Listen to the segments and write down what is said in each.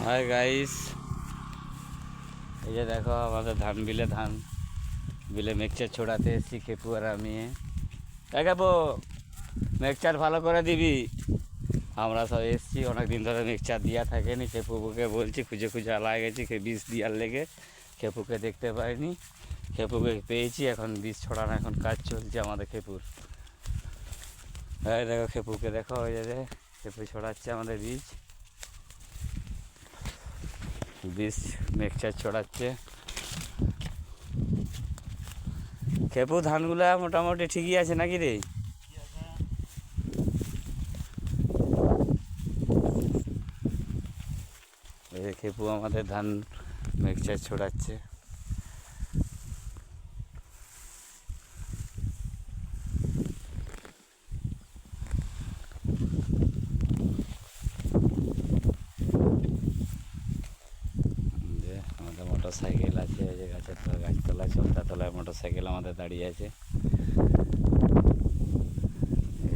Hi guys, এই যে দেখো আমাদের ধান বিলে মিক্সচার ছড়াতে এসেছি খেপু আর আমি। খেপু, মিক্সচার ভালো করে দিবি। আমরা সব এসেছি, অনেক দিন ধরে মিক্সচার দিয়া থাকেনি। খেপুকে বলছি, খুঁজে খুঁজে আলা গেছি বীজ দেওয়ার লেগে। খেপুকে দেখতে পাইনি, খেপুকে পেয়েছি। এখন বীজ ছড়ানো এখন কাজ চলছে আমাদের খেপুর। হ্যাঁ দেখো খেপুকে, দেখো ওই যে খেপু ছড়াচ্ছে আমাদের বীজ মিক্সচার ছড়াচ্ছে। খেপু, ধানগুলা মোটামুটি ঠিকই আছে নাকি রে? এই খেপু আমাদের ধান মিক্সচার ছড়াচ্ছে। আমাদের মোটর সাইকেল আছে, এই যে গাছতলায় চলতাতলায় মোটর সাইকেল আমাদের দাঁড়িয়ে আছে।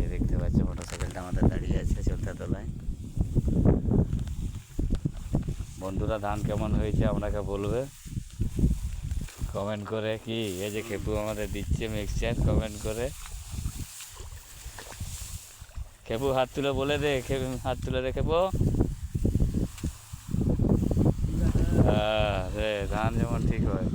এই দেখতে পাচ্ছি মোটর সাইকেলটা আমাদের দাঁড়িয়ে আছে চলতাতলায়। বন্ধুরা, ধান কেমন হয়েছে আপনাকে বলবে কমেন্ট করে। কি এই যে খেপু আমাদের দিচ্ছে মিক্সচার, কমেন্ট করে। খেপু হাত তুলে বলে দে, হাত তুলে দে খেপু। হ্যাঁ রে, ধান যেমন ঠিক হয়।